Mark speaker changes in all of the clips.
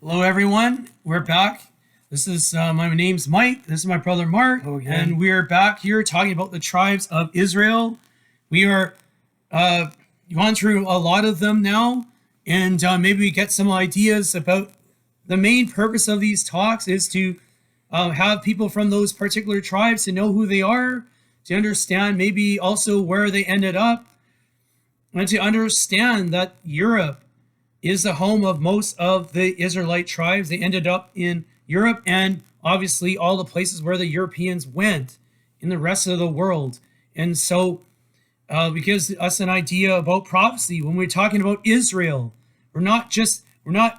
Speaker 1: Hello, everyone. We're back. This is my name's Mike. This is my brother Mark, and we're back here talking about the tribes of Israel. We are gone through a lot of them now, and maybe we get some ideas about the main purpose of these talks is to have people from those particular tribes to know who they are, to understand maybe also where they ended up, and to understand that Europe is the home of most of the Israelite tribes. They ended up in Europe and obviously all the places where the Europeans went in the rest of the world. And so it gives us an idea about prophecy. When we're talking about Israel, we're not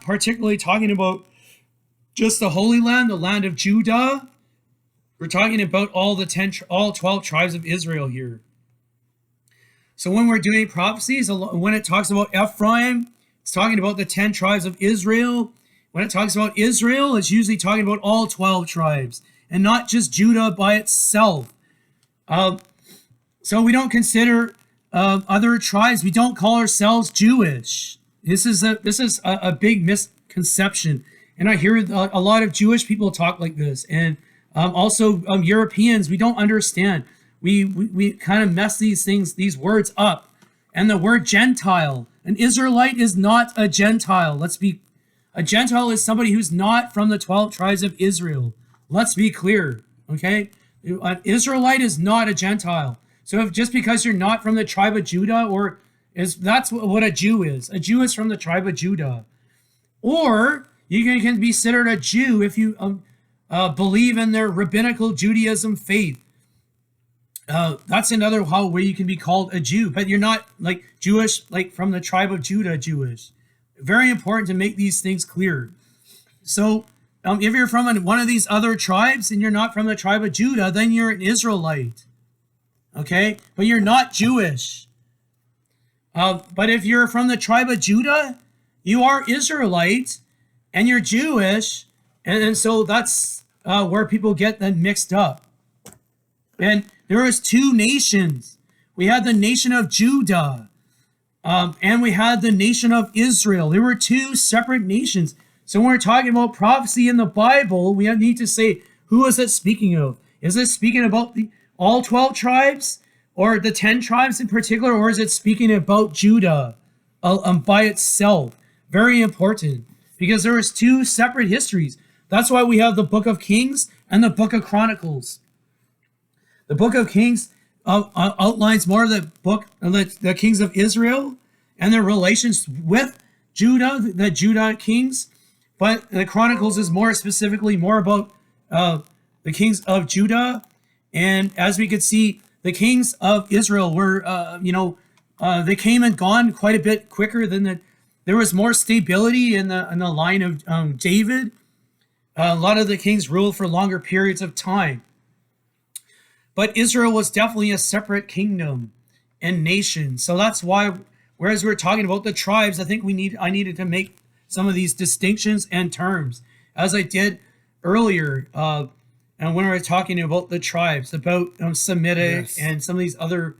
Speaker 1: particularly talking about just the Holy Land, the land of Judah. We're talking about all 12 tribes of Israel here. So when we're doing prophecies, when it talks about Ephraim, it's talking about the 10 tribes of Israel. When it talks about Israel, it's usually talking about all 12 tribes and not just Judah by itself. So we don't consider other tribes. We don't call ourselves Jewish. This is a big misconception. And I hear a lot of Jewish people talk like this. And also Europeans, we don't understand. We kind of mess these words up. And the word Gentile, an Israelite is not a Gentile. A Gentile is somebody who's not from the 12 tribes of Israel. Let's be clear, okay? An Israelite is not a Gentile. So if just because you're not from the tribe of Judah, that's what a Jew is. A Jew is from the tribe of Judah. Or you can be considered a Jew if you believe in their rabbinical Judaism faith. That's another way you can be called a Jew, but you're not like Jewish, like from the tribe of Judah Jewish. Very important to make these things clear. So if you're from one of these other tribes and you're not from the tribe of Judah, then you're an Israelite. Okay? But you're not Jewish. But if you're from the tribe of Judah, you are Israelite and you're Jewish. And so that's where people get them mixed up. And there was two nations. We had the nation of Judah, and we had the nation of Israel. There were two separate nations. So when we're talking about prophecy in the Bible, we need to say, who is it speaking of? Is it speaking about all 12 tribes, or the 10 tribes in particular, or is it speaking about Judah by itself? Very important, because there was two separate histories. That's why we have the book of Kings and the book of Chronicles. The book of Kings outlines more of the kings of Israel and their relations with Judah, the Judah kings. But the Chronicles is more specifically more about the kings of Judah. And as we could see, the kings of Israel were, they came and gone quite a bit quicker than there was more stability in the line of David. A lot of the kings ruled for longer periods of time. But Israel was definitely a separate kingdom and nation. So that's why, whereas we're talking about the tribes, I think I needed to make some of these distinctions and terms, as I did earlier. And when we were talking about the tribes, about Semitic and some of these other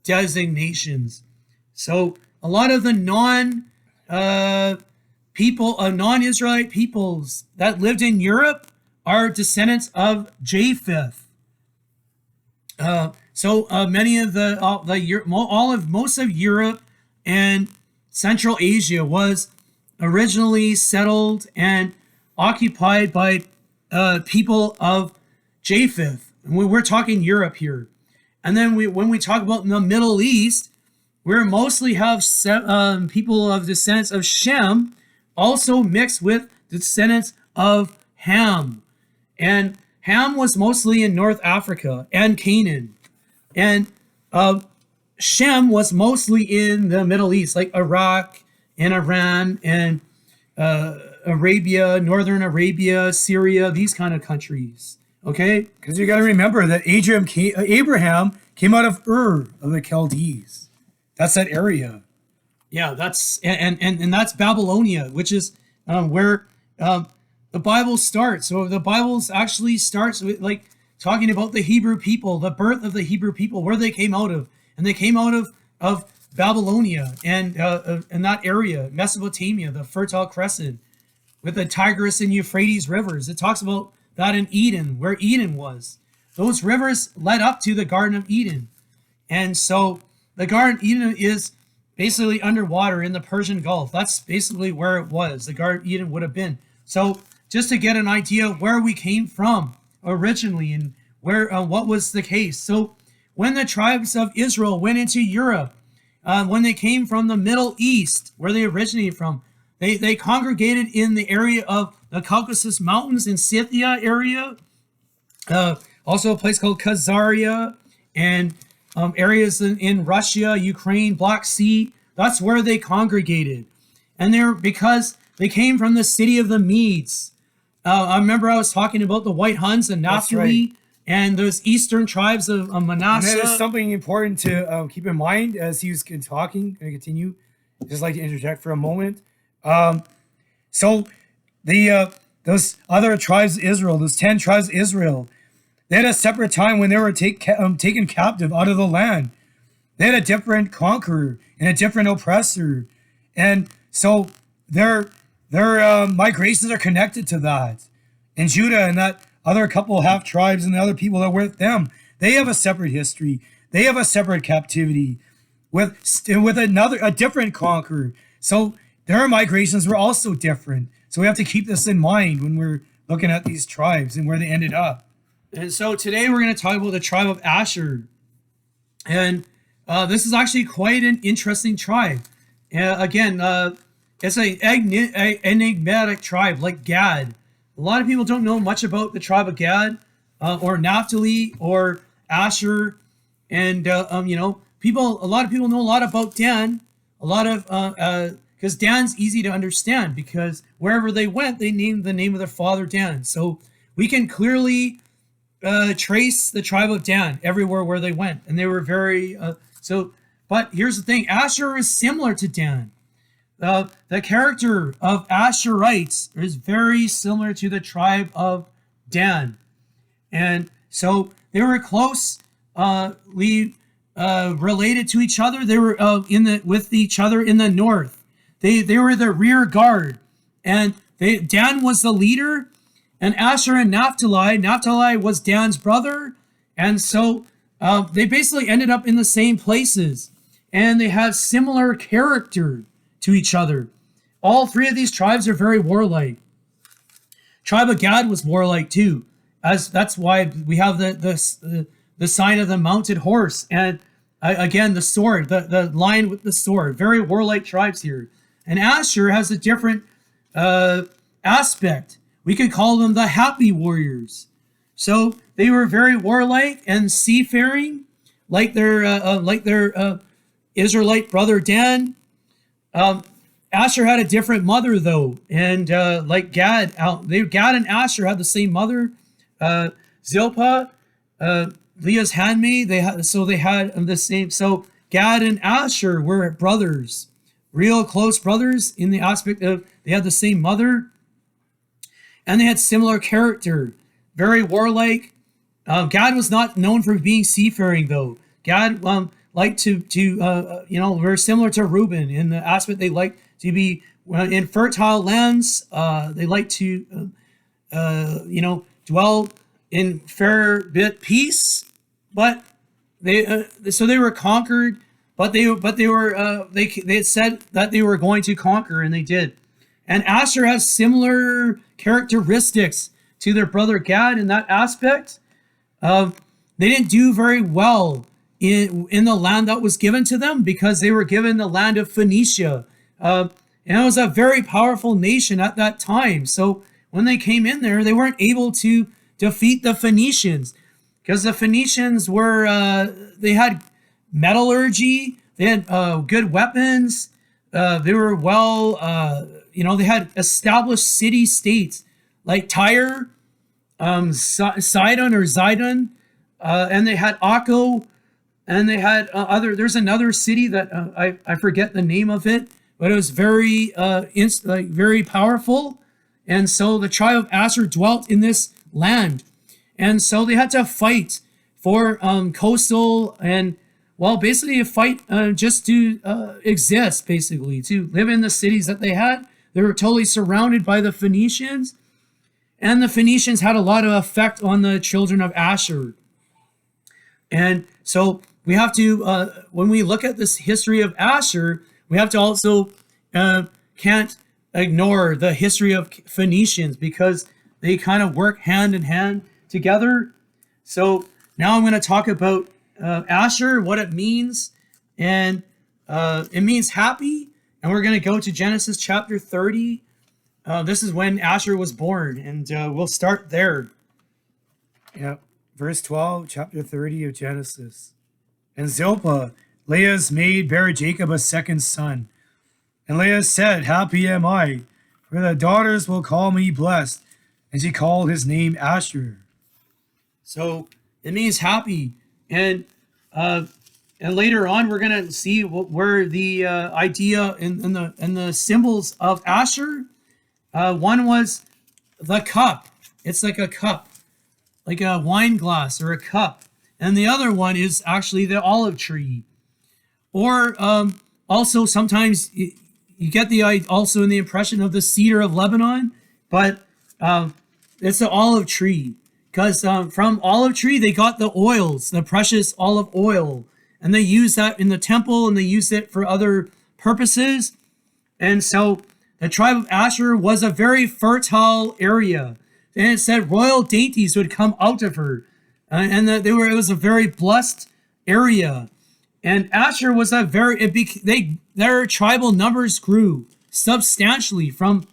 Speaker 1: designations. So a lot of the non-Israelite peoples that lived in Europe are descendants of Japheth. Many of most of Europe and Central Asia was originally settled and occupied by people of Japheth. We're talking Europe here. And then when we talk about the Middle East, we mostly have people of descendants of Shem, also mixed with descendants of Ham. And Ham was mostly in North Africa and Canaan. And Shem was mostly in the Middle East, like Iraq and Iran and Arabia, Northern Arabia, Syria, these kind of countries. Okay?
Speaker 2: Because you got to remember that Abraham came out of Ur of the Chaldees. That's that area.
Speaker 1: Yeah, that's and that's Babylonia, which is where the Bible starts. So the Bible actually starts with talking about the Hebrew people, the birth of the Hebrew people, where they came out of. And they came out of Babylonia and that area, Mesopotamia, the Fertile Crescent, with the Tigris and Euphrates rivers. It talks about that in Eden, where Eden was. Those rivers led up to the Garden of Eden. And so the Garden of Eden is basically underwater in the Persian Gulf. That's basically where it was. The Garden of Eden would have been. So just to get an idea of where we came from originally and where what was the case. So when the tribes of Israel went into Europe, when they came from the Middle East, where they originated from, they congregated in the area of the Caucasus Mountains in Scythia area, also a place called Khazaria, and areas in Russia, Ukraine, Black Sea. That's where they congregated. And because they came from the city of the Medes. I remember I was talking about the White Huns and Naphtali and those eastern tribes of Manasseh.
Speaker 2: And that is something important to keep in mind as he was talking and continue. Just like to interject for a moment. So those other tribes of Israel, those 10 tribes of Israel, they had a separate time when they were taken captive out of the land. They had a different conqueror and a different oppressor. And so their migrations are connected to that. And Judah and that other couple half tribes and the other people that were with them, they have a separate history. They have a separate captivity with a different conqueror. So their migrations were also different. So we have to keep this in mind when we're looking at these tribes and where they ended up.
Speaker 1: And so today we're going to talk about the tribe of Asher. And this is actually quite an interesting tribe. Again, it's an enigmatic tribe like Gad. A lot of people don't know much about the tribe of Gad or Naphtali or Asher. And, a lot of people know a lot about Dan. Because Dan's easy to understand because wherever they went, they named the name of their father Dan. So we can clearly trace the tribe of Dan everywhere where they went, and they were very But here's the thing: Asher is similar to Dan. The character of Asherites is very similar to the tribe of Dan, and so they were closely related to each other. They were with each other in the north. They were the rear guard, and Dan was the leader. And Asher and Naphtali was Dan's brother. And so they basically ended up in the same places. And they had similar character to each other. All three of these tribes are very warlike. Tribe of Gad was warlike too. That's why we have the sign of the mounted horse. And again, the sword, the lion with the sword. Very warlike tribes here. And Asher has a different aspect. We could call them the happy warriors. So they were very warlike and seafaring, like their Israelite brother Dan. Asher had a different mother though, and like Gad and Asher had the same mother. Zilpah, Leah's handmaid. They had the same. So Gad and Asher were brothers, real close brothers in the aspect of they had the same mother. And they had similar character, very warlike. Gad was not known for being seafaring, though. Gad liked to very similar to Reuben in the aspect they liked to be in fertile lands. They liked to, dwell in fair bit peace. But they were conquered. But they had said that they were going to conquer, and they did. And Asher has similar characteristics to their brother Gad in that aspect. They didn't do very well in the land that was given to them because they were given the land of Phoenicia. And it was a very powerful nation at that time. So when they came in there, they weren't able to defeat the Phoenicians because the Phoenicians they had metallurgy, they had good weapons, they were they had established city-states like Tyre, Sidon, and they had Akko, and they had there's another city that I forget the name of it, but it was very very powerful. And so the tribe of Asher dwelt in this land, and so they had to fight for coastal and well, basically a fight just to exist, basically, to live in the cities that they had. They were totally surrounded by the Phoenicians, and the Phoenicians had a lot of effect on the children of Asher. And so we have to, when we look at this history of Asher, we have to also can't ignore the history of Phoenicians, because they kind of work hand in hand together. So now I'm going to talk about Asher, what it means, and it means happy. And we're going to go to Genesis chapter 30. This is when Asher was born, and we'll start there.
Speaker 2: Yeah. Verse 12, chapter 30 of Genesis. And Zilpah, Leah's maid, bare Jacob a second son. And Leah said, happy am I, for the daughters will call me blessed. And she called his name Asher.
Speaker 1: So it means happy. And later on, we're going to see where the idea and the symbols of Asher. One was the cup. It's like a cup, like a wine glass or a cup. And the other one is actually the olive tree. Or also sometimes you get also in the impression of the cedar of Lebanon, but it's the olive tree. Because from olive tree, they got the oils, the precious olive oil. And they used that in the temple, and they used it for other purposes. And so the tribe of Asher was a very fertile area. And it said royal dainties would come out of her. And that it was a very blessed area. And Asher was their tribal numbers grew substantially from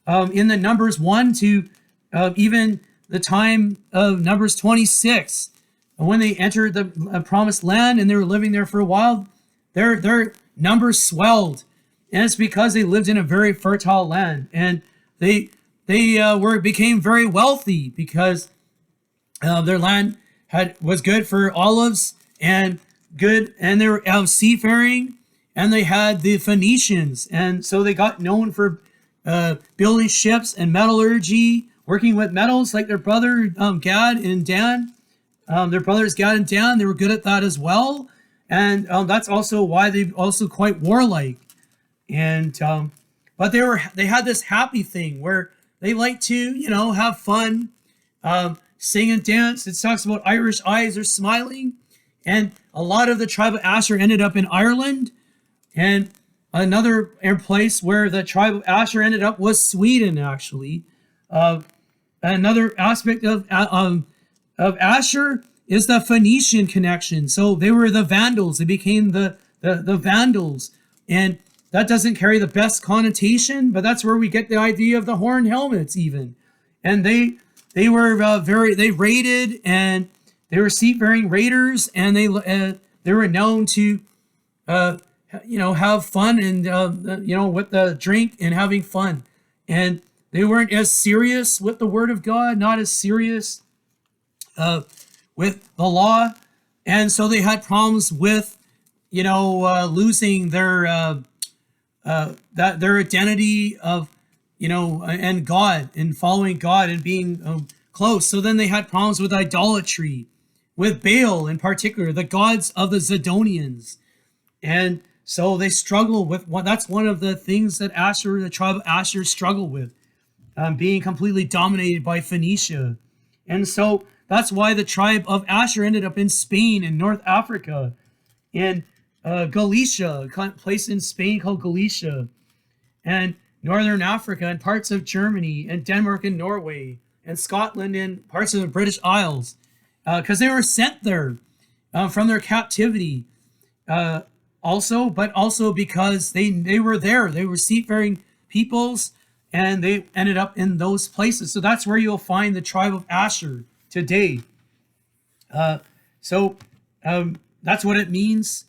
Speaker 1: in the Numbers 1 to even the time of Numbers 26. And when they entered the promised land and they were living there for a while, their numbers swelled. And it's because they lived in a very fertile land. And they became very wealthy because their land was good for olives and they were seafaring, and they had the Phoenicians, and so they got known for building ships and metallurgy, working with metals like their brother Gad and Dan. Their brothers Gad and Dan, they were good at that as well, and that's also why they're also quite warlike. And but they had this happy thing where they like to have fun, sing and dance. It talks about Irish eyes are smiling, and a lot of the tribe of Asher ended up in Ireland. And another place where the tribe of Asher ended up was Sweden, actually. Another aspect of Asher is the Phoenician connection. So they were the Vandals. They became the Vandals. And that doesn't carry the best connotation, but that's where we get the idea of the horn helmets even. And they were they raided, and they were seafaring raiders, and they were known to have fun and with the drink and having fun. And they weren't as serious with the word of God, not as serious with the law. And so they had problems with losing their their identity of and God, and following God and being close. So then they had problems with idolatry, with Baal in particular, the gods of the Zidonians. And so they struggle with that's one of the things that the tribe of Asher struggled with, being completely dominated by Phoenicia. And so that's why the tribe of Asher ended up in Spain and North Africa, in Galicia, a place in Spain called Galicia, and Northern Africa, and parts of Germany, and Denmark and Norway, and Scotland, and parts of the British Isles, because they were sent there from their captivity. But also because they were there. They were seafaring peoples, and they ended up in those places. So that's where you'll find the tribe of Asher today. So that's what it means.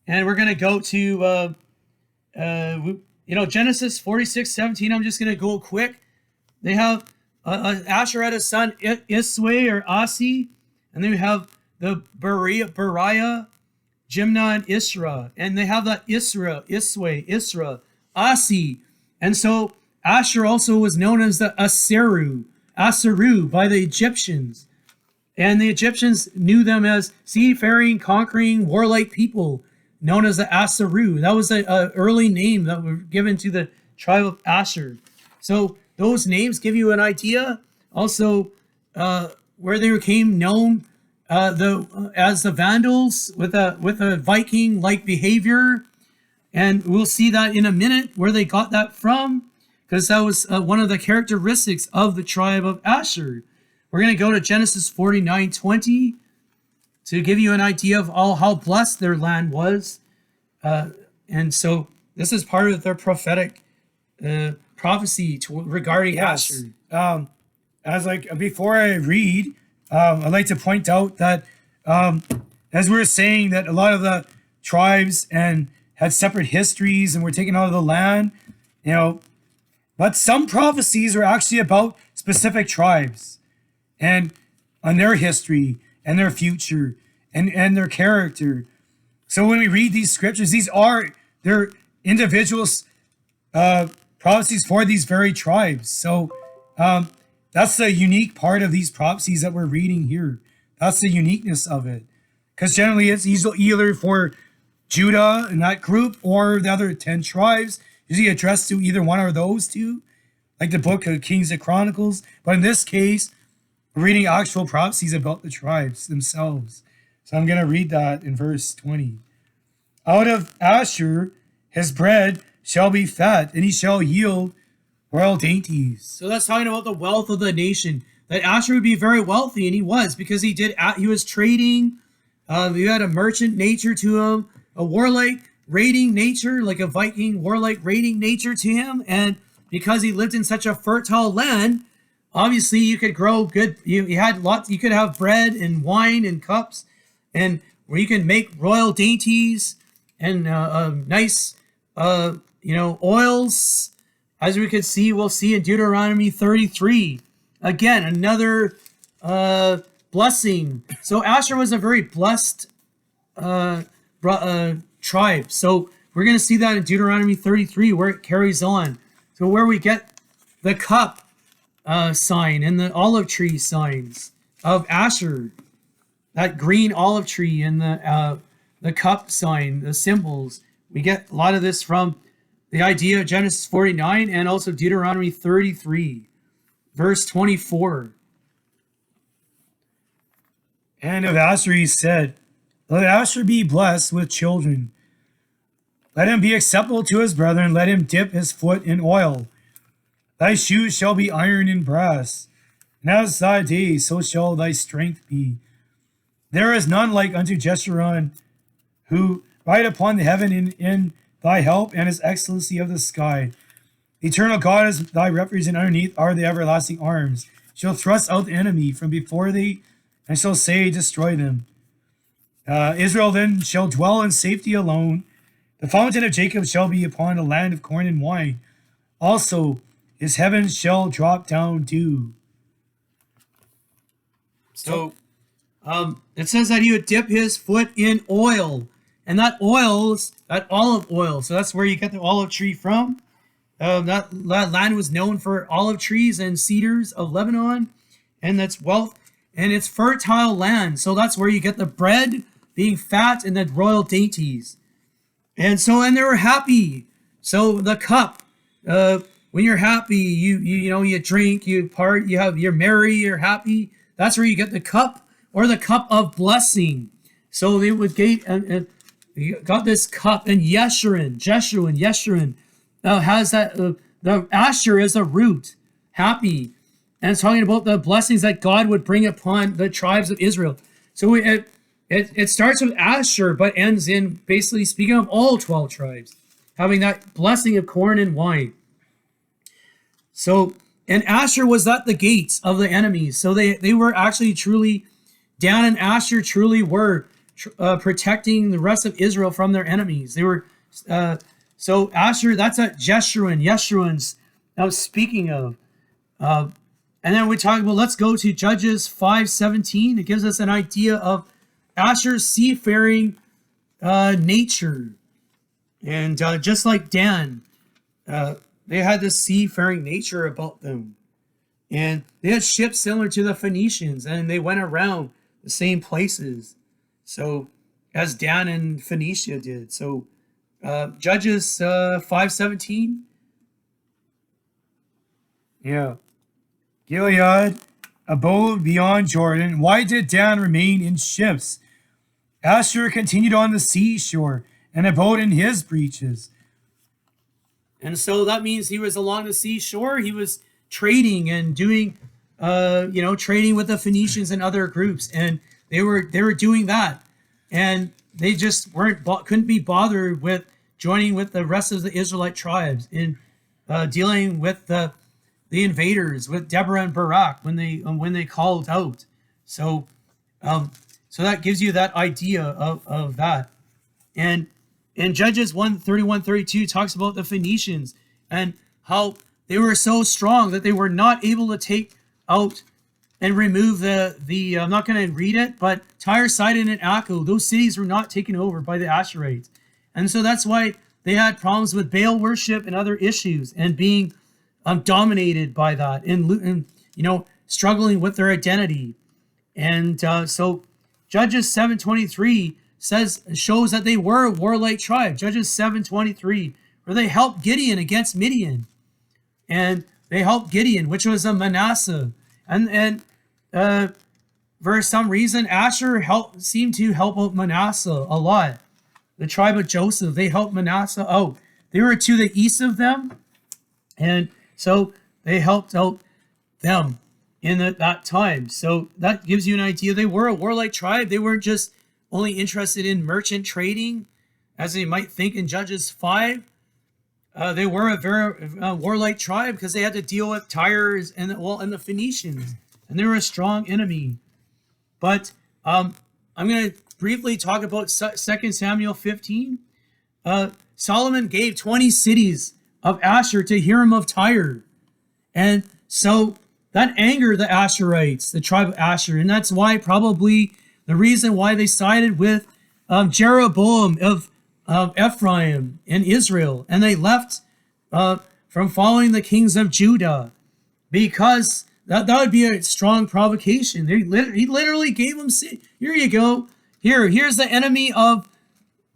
Speaker 1: And we're going to go to, Genesis 46:17. I'm just going to go quick. They have Asher had a son, Isway or Asi, and then we have the Beriah, Jimnah, and Isra. And they have that Isra, Asi. And so Asher also was known as the Aseru by the Egyptians. And the Egyptians knew them as seafaring, conquering, warlike people, known as the Asaru. That was an early name that were given to the tribe of Asher. So those names give you an idea. Also, where they became known as the Vandals with a Viking-like behavior, and we'll see that in a minute where they got that from, because that was one of the characteristics of the tribe of Asher. We're going to go to Genesis 49:20 to give you an idea of how blessed their land was. And so this is part of their prophetic prophecy regarding Asher.
Speaker 2: Before I read, I'd like to point out that as we were saying that a lot of the tribes and had separate histories and were taken out of the land, but some prophecies are actually about specific tribes and on their history and their future and their character. So when we read these scriptures, they're individual prophecies for these very tribes. So that's the unique part of these prophecies that we're reading here. That's the uniqueness of it. Because generally it's either for Judah and that group or the other 10 tribes, usually addressed to either one or those two, like the book of Kings and Chronicles. But in this case, we're reading actual prophecies about the tribes themselves. So I'm going to read that in verse 20. Out of Asher, his bread shall be fat, and he shall yield royal dainties.
Speaker 1: So that's talking about the wealth of the nation. That Asher would be very wealthy, and he was, because he was trading. He had a merchant nature to him, a warlike raiding nature, like a Viking warlike raiding nature to him. And because he lived in such a fertile land, obviously you could grow good. You had lots. You could have bread and wine and cups, and where you can make royal dainties and nice, oils. As we could see, we'll see in Deuteronomy 33. Again, another blessing. So Asher was a very blessed tribe. So we're going to see that in Deuteronomy 33, where it carries on. So where we get the cup sign and the olive tree signs of Asher, that green olive tree and the cup sign, the symbols. We get a lot of this from the idea of Genesis 49 and also Deuteronomy 33, verse 24.
Speaker 2: And of Asher he said, let Asher be blessed with children. Let him be acceptable to his brethren. Let him dip his foot in oil. Thy shoes shall be iron and brass. And as thy days, so shall thy strength be. There is none like unto Jeshurun, who ride upon the heaven in thy help, and his excellency of the sky. The eternal God is thy refuge, and underneath are the everlasting arms. Shall thrust out the enemy from before thee, and shall say, destroy them. Israel then shall dwell in safety alone. The fountain of Jacob shall be upon a land of corn and wine. Also, his heavens shall drop down dew.
Speaker 1: So, it says that he would dip his foot in oil. And that oil's that olive oil. So that's where you get the olive tree from. That land was known for olive trees and cedars of Lebanon. And that's wealth. And it's fertile land. So that's where you get the bread being fat and the royal dainties. And they were happy. So the cup, when you're happy, you drink, you're merry, you're happy. That's where you get the cup, or the cup of blessing. So they would get and you got this cup, and Jeshurun has that. The Asher is a root, happy, and it's talking about the blessings that God would bring upon the tribes of Israel. So it starts with Asher, but ends in basically speaking of all 12 tribes, having that blessing of corn and wine. So, and Asher was at the gates of the enemies. So they were actually truly, Dan and Asher truly were protecting the rest of Israel from their enemies. They were, so Asher, that's at Jeshurun's I was speaking of. And then we talk about, let's go to Judges 5:17. It gives us an idea of Asher's seafaring nature. And just like Dan, they had this seafaring nature about them. And they had ships similar to the Phoenicians, and they went around the same places. So, as Dan and Phoenicia did. So, Judges 5:17.
Speaker 2: Yeah. Gilead abode beyond Jordan. Why did Dan remain in ships? Asher continued on the seashore and abode in his breaches.
Speaker 1: And so that means he was along the seashore. He was trading and doing, trading with the Phoenicians and other groups, and they were doing that, and they just couldn't be bothered with joining with the rest of the Israelite tribes in dealing with the invaders, with Deborah and Barak when they called out. So, so that gives you that idea of that. And Judges 1:31-32 talks about the Phoenicians and how they were so strong that they were not able to take out and remove the I'm not going to read it, but Tyre, Sidon, and Akko, those cities were not taken over by the Asherites. And so that's why they had problems with Baal worship and other issues and being dominated by that and struggling with their identity. And so Judges 7:23 shows that they were a warlike tribe. Judges 7:23, where they helped Gideon against Midian, and they helped Gideon, which was a Manasseh, and for some reason Asher seemed to help out Manasseh a lot. The tribe of Joseph, they helped Manasseh out. They were to the east of them, and so they helped out them in that time. So that gives you an idea. They were a warlike tribe. They weren't just only interested in merchant trading, as they might think in Judges 5. They were a very warlike tribe because they had to deal with Tyre and the Phoenicians, and they were a strong enemy. But I'm going to briefly talk about 2 Samuel 15. Solomon gave 20 cities of Asher to Hiram of Tyre, and so that angered the Asherites, the tribe of Asher, and that's why probably the reason why they sided with Jeroboam of Ephraim and Israel, and they left from following the kings of Judah, because that would be a strong provocation. He literally gave them, here you go, here's the enemy of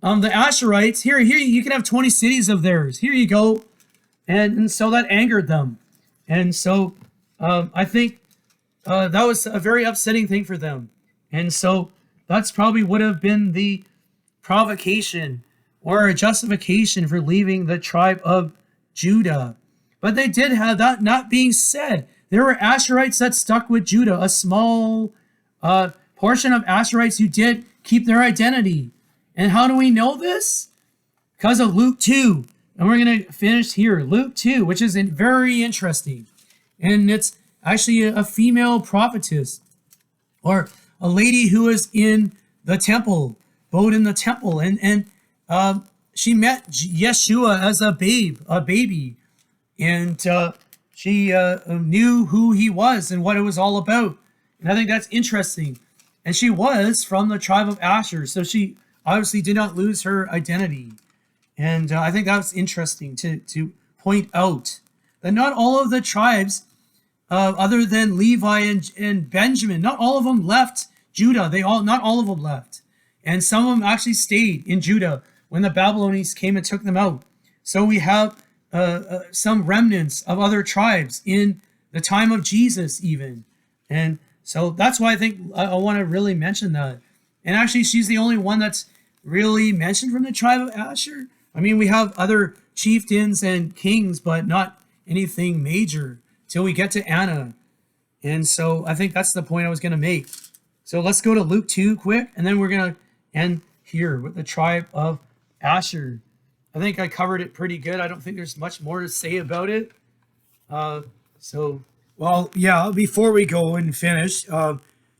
Speaker 1: the Asherites. Here you can have 20 cities of theirs. Here you go, and so that angered them, and so I think that was a very upsetting thing for them. And so that's probably would have been the provocation or a justification for leaving the tribe of Judah. But they did have that. Not being said, there were Asherites that stuck with Judah, a small portion of Asherites who did keep their identity. And how do we know this? Because of Luke 2. And we're going to finish here. Luke 2, which is very interesting. And it's actually a female prophetess, or a lady who was in the temple, abode in the temple, and she met Yeshua as a baby, and she knew who he was and what it was all about. And I think that's interesting. And she was from the tribe of Asher, so she obviously did not lose her identity. And I think that was interesting to point out that not all of the tribes, other than Levi and Benjamin, not all of them left Judah. Not all of them left, and some of them actually stayed in Judah when the Babylonians came and took them out. So we have some remnants of other tribes in the time of Jesus, even, and so that's why I think I want to really mention that. And actually, she's the only one that's really mentioned from the tribe of Asher. I mean, we have other chieftains and kings, but not anything major till we get to Anna. And so I think that's the point I was going to make. So let's go to Luke 2 quick, and then we're going to end here with the tribe of Asher. I think I covered it pretty good. I don't think there's much more to say about it.
Speaker 2: Well, yeah, before we go and finish,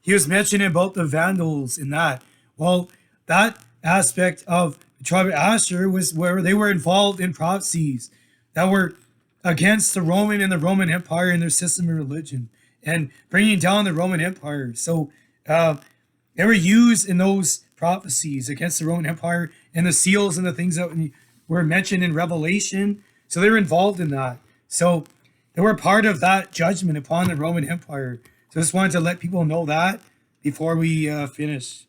Speaker 2: he was mentioning about the Vandals in that. Well, that aspect of the tribe of Asher was where they were involved in prophecies that were against the Roman and the Roman Empire and their system of religion, and bringing down the Roman Empire. So they were used in those prophecies against the Roman Empire and the seals and the things that were mentioned in Revelation. So they were involved in that. So They were part of that judgment upon the Roman Empire. So I just wanted to let people know that before we finish.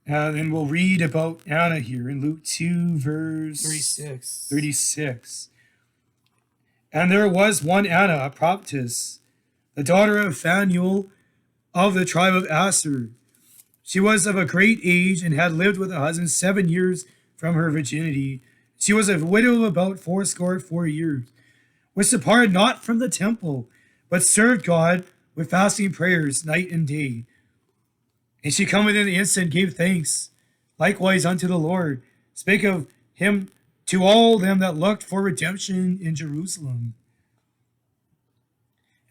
Speaker 2: And we'll read about Anna here in Luke 2, verse 36. And there was one Anna, a prophetess, the daughter of Phanuel of the tribe of Aser. She was of a great age and had lived with a husband 7 years from her virginity. She was a widow of about 4 years, which departed not from the temple, but served God with fasting and prayers night and day. And she coming in the instant gave thanks, likewise unto the Lord, spake of him to all them that looked for redemption in Jerusalem.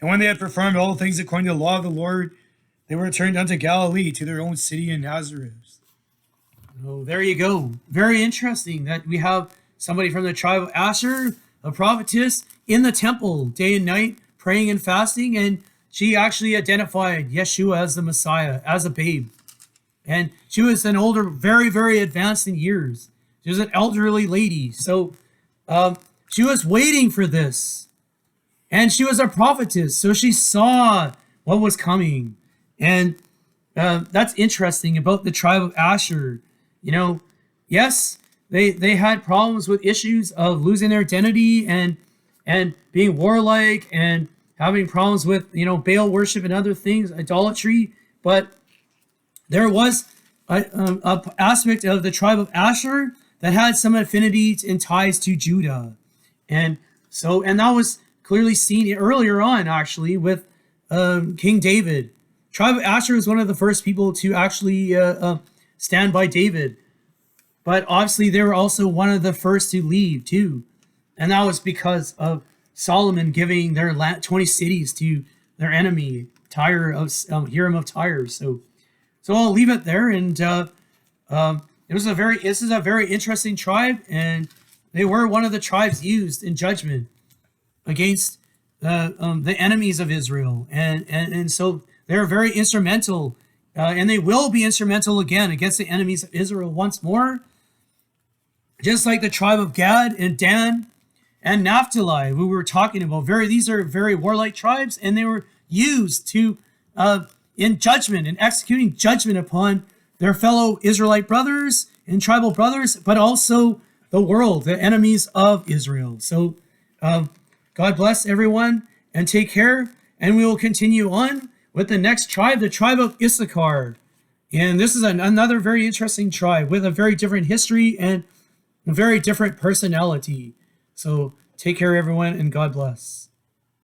Speaker 2: And when they had performed all things according to the law of the Lord, they were returned unto Galilee, to their own city in Nazareth.
Speaker 1: Oh, there you go. Very interesting that we have somebody from the tribe of Asher, a prophetess, in the temple day and night, praying and fasting, and she actually identified Yeshua as the Messiah, as a babe. And she was an older, very, very advanced in years. She was an elderly lady. So she was waiting for this. And she was a prophetess. So she saw what was coming. And that's interesting about the tribe of Asher. You know, yes, they had problems with issues of losing their identity and being warlike and having problems with, you know, Baal worship and other things, idolatry. But there was a aspect of the tribe of Asher that had some affinity and ties to Judah. And that was clearly seen earlier on, actually, with King David. Tribe of Asher was one of the first people to actually stand by David. But obviously, they were also one of the first to leave, too. And that was because of Solomon giving their 20 cities to their enemy, Hiram of Tyre. So I'll leave it there. And this is a very interesting tribe, and they were one of the tribes used in judgment against the enemies of Israel, and so they're very instrumental, and they will be instrumental again against the enemies of Israel once more, just like the tribe of Gad and Dan and Naphtali, who we were talking about. These are very warlike tribes, and they were used to in judgment and executing judgment upon their fellow Israelite brothers and tribal brothers, but also the world, the enemies of Israel. So God bless everyone and take care. And we will continue on with the next tribe, the tribe of Issachar. And this is another very interesting tribe with a very different history and a very different personality. So take care, everyone, and God bless.